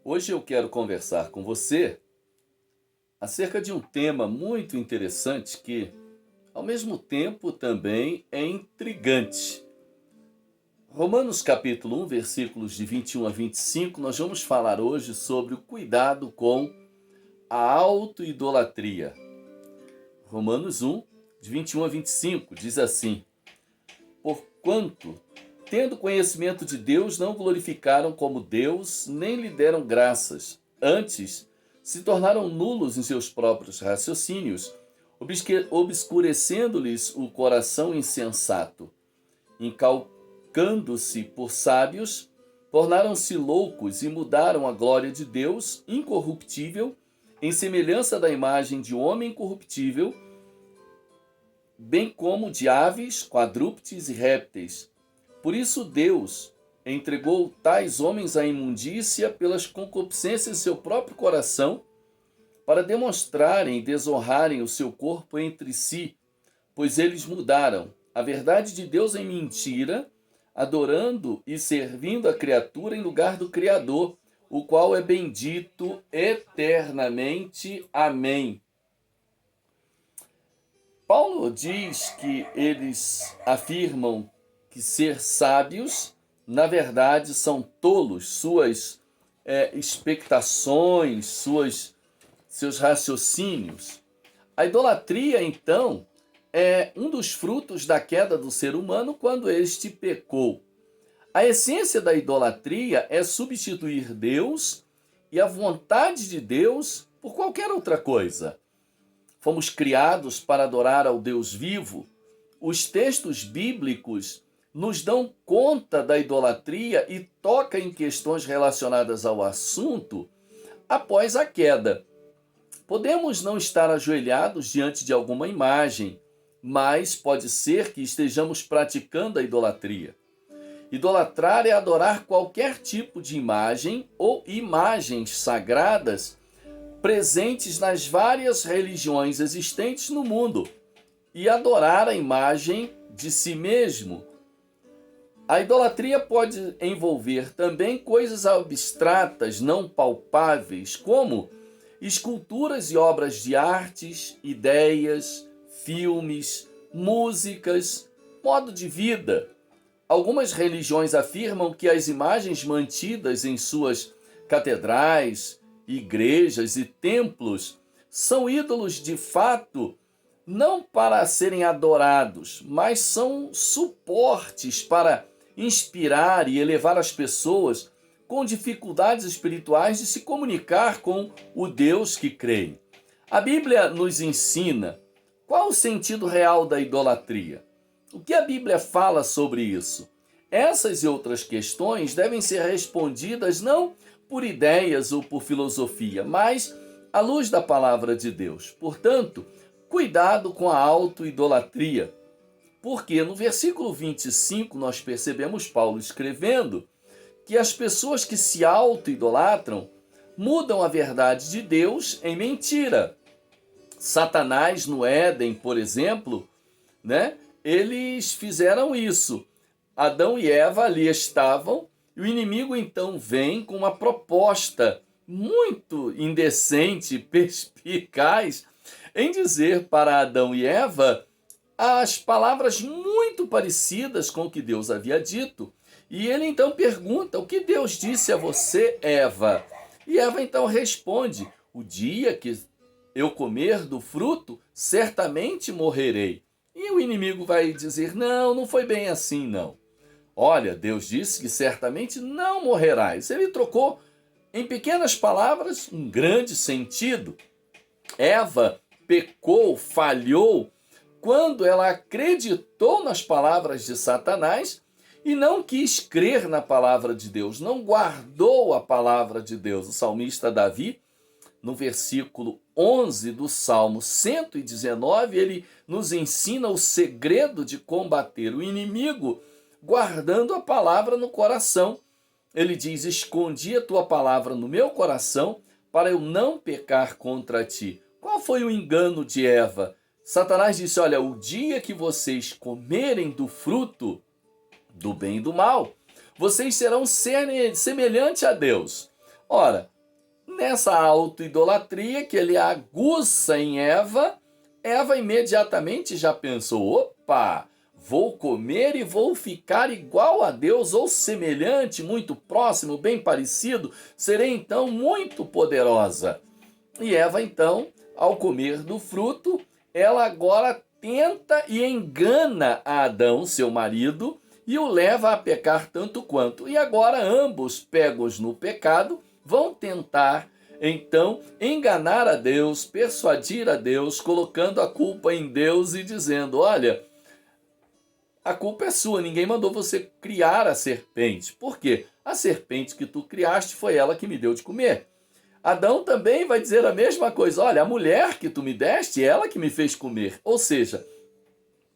Hoje eu quero conversar com você acerca de um tema muito interessante que, ao mesmo tempo, também é intrigante. Romanos capítulo 1, versículos de 21 a 25, nós vamos falar hoje sobre o cuidado com a autoidolatria. Romanos 1, de 21 a 25, diz assim: Porquanto, tendo conhecimento de Deus, não glorificaram como Deus, nem lhe deram graças. Antes, se tornaram nulos em seus próprios raciocínios, obscurecendo-lhes o coração insensato. Incalcando-se por sábios, tornaram-se loucos e mudaram a glória de Deus, incorruptível, em semelhança da imagem de homem corruptível, bem como de aves, quadrúpedes e répteis. Por isso Deus entregou tais homens à imundícia pelas concupiscências de seu próprio coração, para demonstrarem e desonrarem o seu corpo entre si, pois eles mudaram a verdade de Deus em mentira, adorando e servindo a criatura em lugar do Criador, o qual é bendito eternamente. Amém. Paulo diz que eles afirmam que ser sábios, na verdade, são tolos. Suas expectações, seus raciocínios. A idolatria, então, é um dos frutos da queda do ser humano quando este pecou. A essência da idolatria é substituir Deus e a vontade de Deus por qualquer outra coisa. Fomos criados para adorar ao Deus vivo. Os textos bíblicos nos dão conta da idolatria e tocam em questões relacionadas ao assunto após a queda. Podemos não estar ajoelhados diante de alguma imagem, mas pode ser que estejamos praticando a idolatria. Idolatrar é adorar qualquer tipo de imagem ou imagens sagradas presentes nas várias religiões existentes no mundo e adorar a imagem de si mesmo. A idolatria pode envolver também coisas abstratas, não palpáveis, como esculturas e obras de artes, ideias, filmes, músicas, modo de vida. Algumas religiões afirmam que as imagens mantidas em suas catedrais, igrejas e templos são ídolos de fato, não para serem adorados, mas são suportes para inspirar e elevar as pessoas com dificuldades espirituais de se comunicar com o Deus que creem. A Bíblia nos ensina qual o sentido real da idolatria. O que a Bíblia fala sobre isso? Essas e outras questões devem ser respondidas não por ideias ou por filosofia, mas à luz da palavra de Deus. Portanto, cuidado com a autoidolatria, porque no versículo 25 nós percebemos Paulo escrevendo que as pessoas que se auto-idolatram mudam a verdade de Deus em mentira. Satanás no Éden, por exemplo, eles fizeram isso. Adão e Eva ali estavam, e o inimigo então vem com uma proposta muito indecente, perspicaz, em dizer para Adão e Eva as palavras muito parecidas com o que Deus havia dito. E ele então pergunta: o que Deus disse a você, Eva? E Eva então responde: o dia que eu comer do fruto, certamente morrerei. E o inimigo vai dizer: não foi bem assim, não. Olha, Deus disse que certamente não morrerás. Ele trocou em pequenas palavras um grande sentido. Eva pecou, falhou, quando ela acreditou nas palavras de Satanás e não quis crer na palavra de Deus, não guardou a palavra de Deus. O salmista Davi, no versículo 11 do Salmo 119, ele nos ensina o segredo de combater o inimigo guardando a palavra no coração. Ele diz: escondi a tua palavra no meu coração para eu não pecar contra ti. Qual foi o engano de Eva? Satanás disse: olha, o dia que vocês comerem do fruto do bem e do mal, vocês serão semelhantes a Deus. Ora, nessa autoidolatria que ele aguça em Eva, Eva imediatamente já pensou: opa, vou comer e vou ficar igual a Deus, ou semelhante, muito próximo, bem parecido, serei então muito poderosa. E Eva, então, ao comer do fruto, ela agora tenta e engana a Adão, seu marido, e o leva a pecar tanto quanto. E agora ambos, pegos no pecado, vão tentar, então, enganar a Deus, persuadir a Deus, colocando a culpa em Deus e dizendo: olha, a culpa é sua, ninguém mandou você criar a serpente. Por quê? A serpente que tu criaste foi ela que me deu de comer. Adão também vai dizer a mesma coisa: olha, a mulher que tu me deste, ela que me fez comer. Ou seja,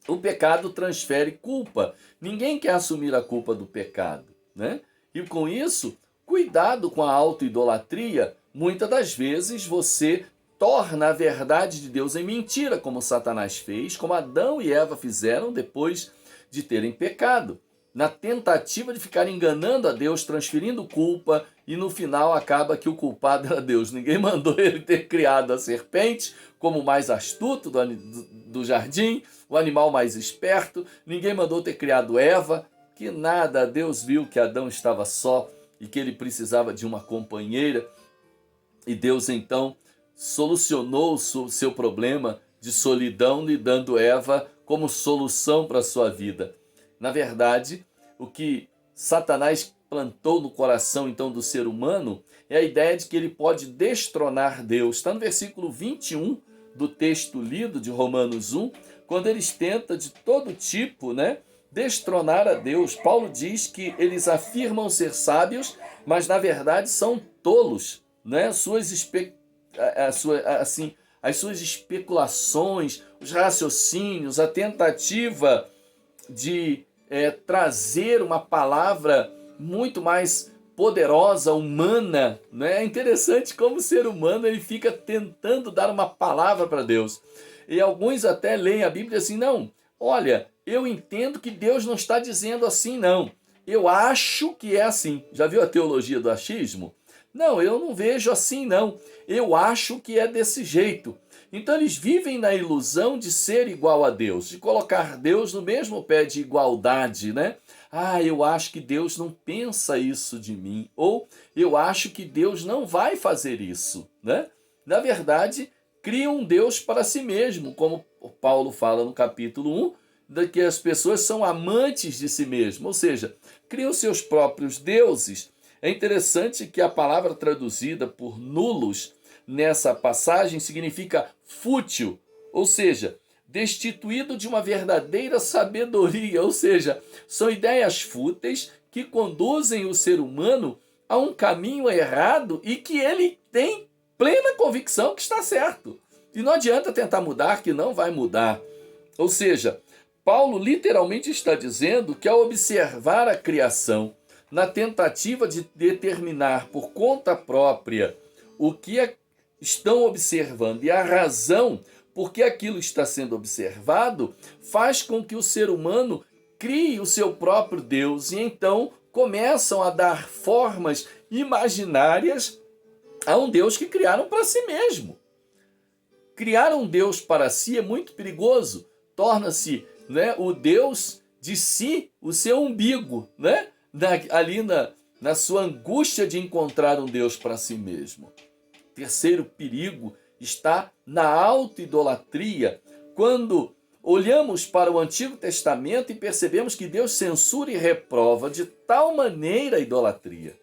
o pecado transfere culpa. Ninguém quer assumir a culpa do pecado, né? E com isso, cuidado com a autoidolatria. Muitas das vezes você torna a verdade de Deus em mentira, como Satanás fez, como Adão e Eva fizeram depois de terem pecado, na tentativa de ficar enganando a Deus, transferindo culpa, e no final acaba que o culpado era Deus. Ninguém mandou ele ter criado a serpente como o mais astuto do jardim, o animal mais esperto. Ninguém mandou ter criado Eva, que nada. Deus viu que Adão estava só e que ele precisava de uma companheira. E Deus então solucionou o seu problema de solidão, lhe dando Eva como solução para a sua vida. Na verdade, o que Satanás plantou no coração então do ser humano é a ideia de que ele pode destronar Deus. Está no versículo 21 do texto lido de Romanos 1, quando eles tentam de todo tipo, destronar a Deus. Paulo diz que eles afirmam ser sábios, mas na verdade são tolos, as suas especulações, os raciocínios, a tentativa de trazer uma palavra muito mais poderosa, humana, né? É interessante como o ser humano ele fica tentando dar uma palavra para Deus. E alguns até leem a Bíblia assim: não, olha, eu entendo que Deus não está dizendo assim, não. Eu acho que é assim. Já viu a teologia do achismo? Não, eu não vejo assim, não. Eu acho que é desse jeito. Então eles vivem na ilusão de ser igual a Deus, de colocar Deus no mesmo pé de igualdade, né? Ah, eu acho que Deus não pensa isso de mim. Ou eu acho que Deus não vai fazer isso, né? Na verdade, criam um Deus para si mesmo, como Paulo fala no capítulo 1, de que as pessoas são amantes de si mesmo, ou seja, criam seus próprios deuses. É interessante que a palavra traduzida por nulos nessa passagem significa fútil, ou seja, destituído de uma verdadeira sabedoria, ou seja, são ideias fúteis que conduzem o ser humano a um caminho errado e que ele tem plena convicção que está certo. E não adianta tentar mudar, que não vai mudar. Ou seja, Paulo literalmente está dizendo que ao observar a criação, na tentativa de determinar por conta própria o que estão observando e a razão por que aquilo está sendo observado, faz com que o ser humano crie o seu próprio Deus e então começam a dar formas imaginárias a um Deus que criaram para si mesmo. Criar um Deus para si é muito perigoso, torna-se o Deus de si, o seu umbigo, ali na sua angústia de encontrar um Deus para si mesmo. Terceiro perigo está na autoidolatria, quando olhamos para o Antigo Testamento e percebemos que Deus censura e reprova de tal maneira a idolatria.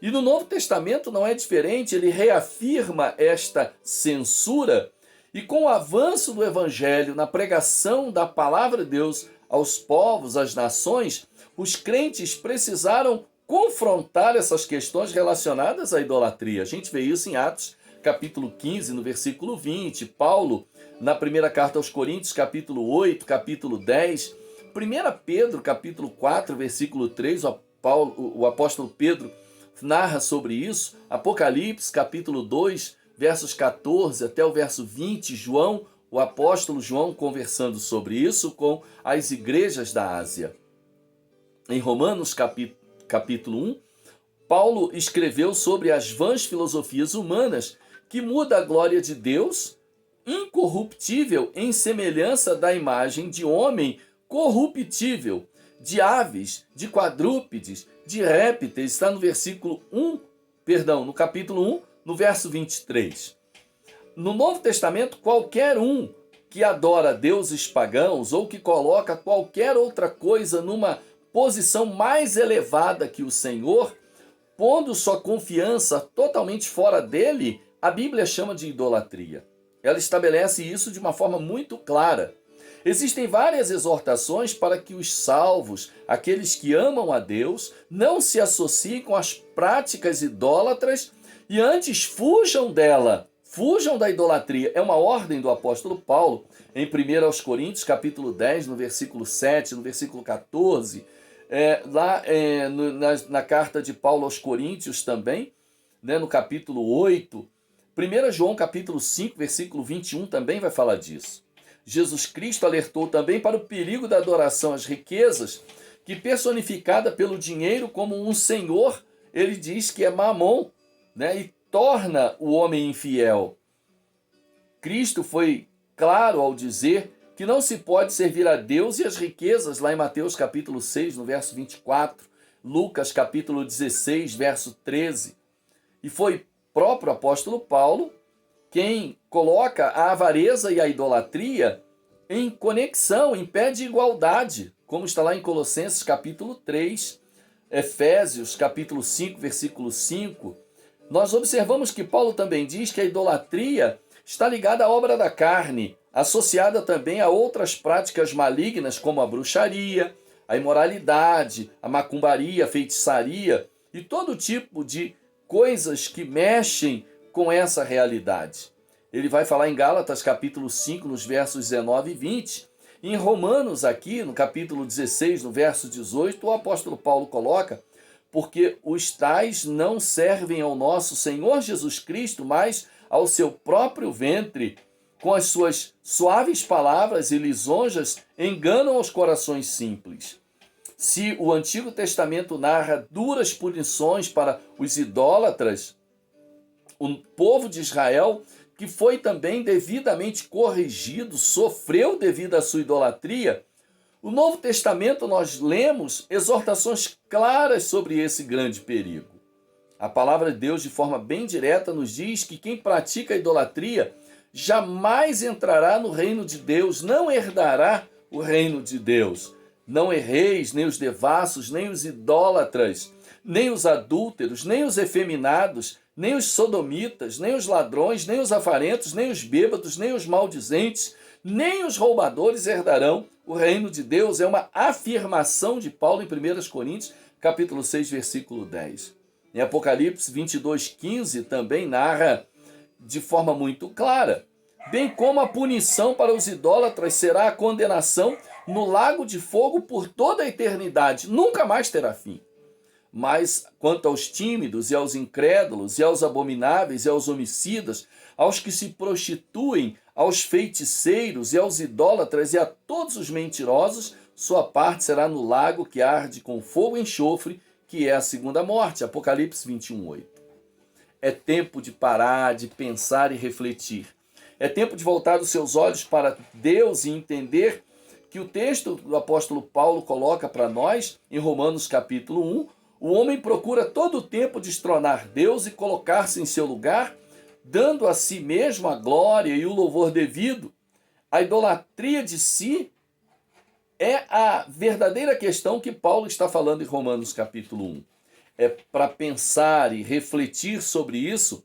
E no Novo Testamento não é diferente, ele reafirma esta censura, e com o avanço do Evangelho, na pregação da palavra de Deus aos povos, às nações, os crentes precisaram confrontar essas questões relacionadas à idolatria. A gente vê isso em Atos capítulo 15, no versículo 20, Paulo, na primeira carta aos Coríntios, capítulo 8, capítulo 10, 1 Pedro, capítulo 4, versículo 3, o apóstolo Pedro narra sobre isso, Apocalipse, capítulo 2, versos 14 até o verso 20, João, o apóstolo João conversando sobre isso com as igrejas da Ásia. Em Romanos capítulo 1, Paulo escreveu sobre as vãs filosofias humanas que muda a glória de Deus, incorruptível, em semelhança da imagem de homem corruptível, de aves, de quadrúpedes, de répteis, está no no capítulo 1, no verso 23. No Novo Testamento, qualquer um que adora deuses pagãos ou que coloca qualquer outra coisa numa posição mais elevada que o Senhor, pondo sua confiança totalmente fora dele, a Bíblia chama de idolatria. Ela estabelece isso de uma forma muito clara. Existem várias exortações para que os salvos, aqueles que amam a Deus, não se associem com as práticas idólatras e antes fujam dela, fujam da idolatria. É uma ordem do apóstolo Paulo, em 1 Coríntios, capítulo 10, no versículo 7, no versículo 14, na carta de Paulo aos Coríntios também, no capítulo 8, 1 João capítulo 5, versículo 21 também vai falar disso. Jesus Cristo alertou também para o perigo da adoração às riquezas, que personificada pelo dinheiro como um senhor, ele diz que é mamon, e torna o homem infiel. Cristo foi claro ao dizer que não se pode servir a Deus e as riquezas, lá em Mateus capítulo 6, no verso 24, Lucas capítulo 16, verso 13. E foi próprio apóstolo Paulo quem coloca a avareza e a idolatria em conexão, em pé de igualdade, como está lá em Colossenses capítulo 3, Efésios capítulo 5, versículo 5. Nós observamos que Paulo também diz que a idolatria está ligada à obra da carne, associada também a outras práticas malignas como a bruxaria, a imoralidade, a macumbaria, a feitiçaria e todo tipo de coisas que mexem com essa realidade. Ele vai falar em Gálatas capítulo 5, nos versos 19 e 20. E em Romanos aqui, no capítulo 16, no verso 18, o apóstolo Paulo coloca: porque os tais não servem ao nosso Senhor Jesus Cristo, mas ao seu próprio ventre, com as suas suaves palavras e lisonjas, enganam os corações simples. Se o Antigo Testamento narra duras punições para os idólatras, o povo de Israel, que foi também devidamente corrigido, sofreu devido à sua idolatria, o Novo Testamento nós lemos exortações claras sobre esse grande perigo. A palavra de Deus, de forma bem direta, nos diz que quem pratica a idolatria jamais entrará no reino de Deus, não herdará o reino de Deus. Não erreis, nem os devassos, nem os idólatras, nem os adúlteros, nem os efeminados, nem os sodomitas, nem os ladrões, nem os avarentos, nem os bêbados, nem os maldizentes, nem os roubadores herdarão o reino de Deus. É uma afirmação de Paulo em 1 Coríntios, capítulo 6, versículo 10. Em Apocalipse 22, 15 também narra de forma muito clara: bem como a punição para os idólatras será a condenação no lago de fogo por toda a eternidade, nunca mais terá fim. Mas quanto aos tímidos e aos incrédulos e aos abomináveis e aos homicidas, aos que se prostituem, aos feiticeiros e aos idólatras e a todos os mentirosos, sua parte será no lago que arde com fogo e enxofre, que é a segunda morte. Apocalipse 21, 8. É tempo de parar, de pensar e refletir. É tempo de voltar os seus olhos para Deus e entender que o texto do apóstolo Paulo coloca para nós, em Romanos capítulo 1, o homem procura todo o tempo destronar Deus e colocar-se em seu lugar, dando a si mesmo a glória e o louvor devido. A idolatria de si é a verdadeira questão que Paulo está falando em Romanos capítulo 1. É para pensar e refletir sobre isso.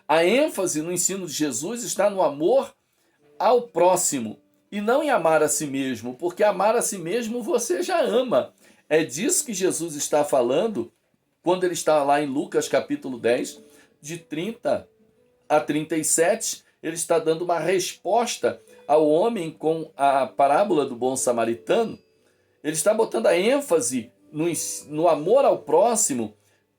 A ênfase no ensino de Jesus está no amor ao próximo e não em amar a si mesmo, porque amar a si mesmo você já ama. É disso que Jesus está falando quando ele está lá em Lucas capítulo 10, de 30 a 37, ele está dando uma resposta ao homem com a parábola do bom samaritano. Ele está botando a ênfase no amor ao próximo,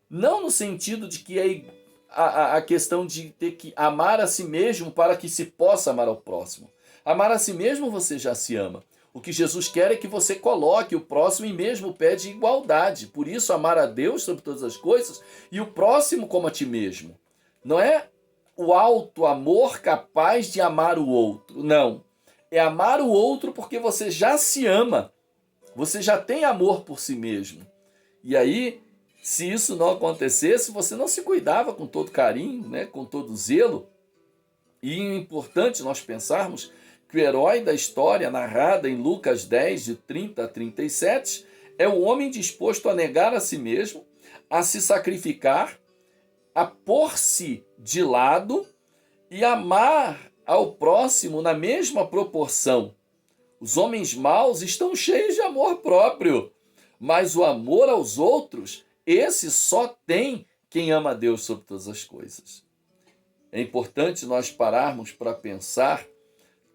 não no sentido de que é a questão de ter que amar a si mesmo para que se possa amar ao próximo. Amar a si mesmo você já se ama. O que Jesus quer é que você coloque o próximo em mesmo pé de igualdade. Por isso, amar a Deus sobre todas as coisas e o próximo como a ti mesmo. Não é o alto amor capaz de amar o outro. Não. É amar o outro porque você já se ama. Você já tem amor por si mesmo. E aí, se isso não acontecesse, você não se cuidava com todo carinho, né, com todo zelo. E é importante nós pensarmos que o herói da história narrada em Lucas 10, de 30 a 37, é o homem disposto a negar a si mesmo, a se sacrificar, a pôr-se de lado e amar ao próximo na mesma proporção. Os homens maus estão cheios de amor próprio, mas o amor aos outros, esse só tem quem ama a Deus sobre todas as coisas. É importante nós pararmos para pensar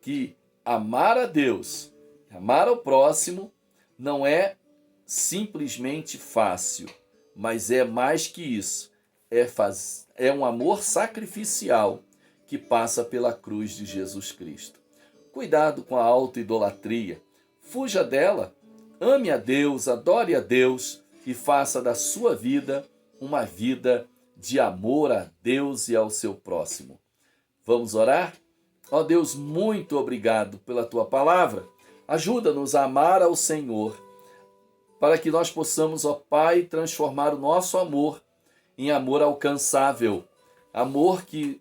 que amar a Deus, amar ao próximo, não é simplesmente fácil, mas é mais que isso. É um amor sacrificial que passa pela cruz de Jesus Cristo. Cuidado com a autoidolatria. Fuja dela. Ame a Deus, adore a Deus e faça da sua vida uma vida de amor a Deus e ao seu próximo. Vamos orar? Ó Deus, muito obrigado pela tua palavra. Ajuda-nos a amar ao Senhor, para que nós possamos, ó Pai, transformar o nosso amor em amor alcançável, amor que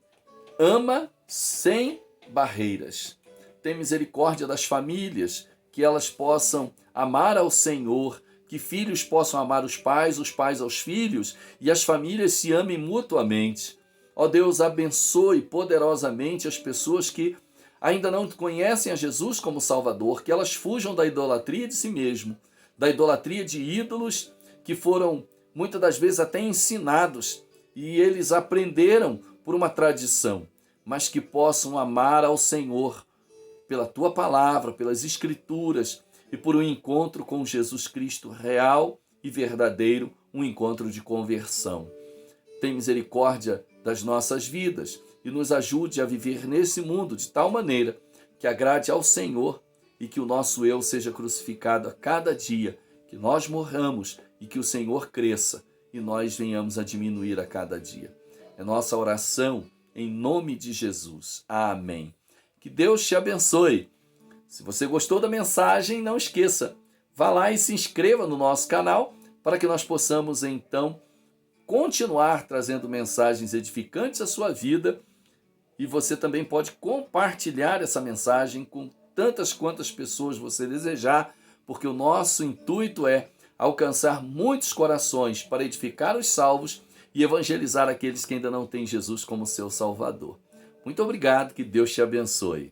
ama sem barreiras. Tem misericórdia das famílias, que elas possam amar ao Senhor, que filhos possam amar os pais aos filhos, e as famílias se amem mutuamente. Ó Deus, abençoe poderosamente as pessoas que ainda não conhecem a Jesus como Salvador, que elas fujam da idolatria de si mesmo, da idolatria de ídolos que foram muitas das vezes até ensinados e eles aprenderam por uma tradição, mas que possam amar ao Senhor pela tua palavra, pelas escrituras e por um encontro com Jesus Cristo real e verdadeiro, um encontro de conversão. Tem misericórdia das nossas vidas e nos ajude a viver nesse mundo de tal maneira que agrade ao Senhor e que o nosso eu seja crucificado a cada dia, que nós morramos e que o Senhor cresça e nós venhamos a diminuir a cada dia. É nossa oração em nome de Jesus. Amém. Que Deus te abençoe. Se você gostou da mensagem, não esqueça, vá lá e se inscreva no nosso canal para que nós possamos então continuar trazendo mensagens edificantes à sua vida, e você também pode compartilhar essa mensagem com tantas quantas pessoas você desejar, porque o nosso intuito é alcançar muitos corações para edificar os salvos e evangelizar aqueles que ainda não têm Jesus como seu Salvador. Muito obrigado, que Deus te abençoe.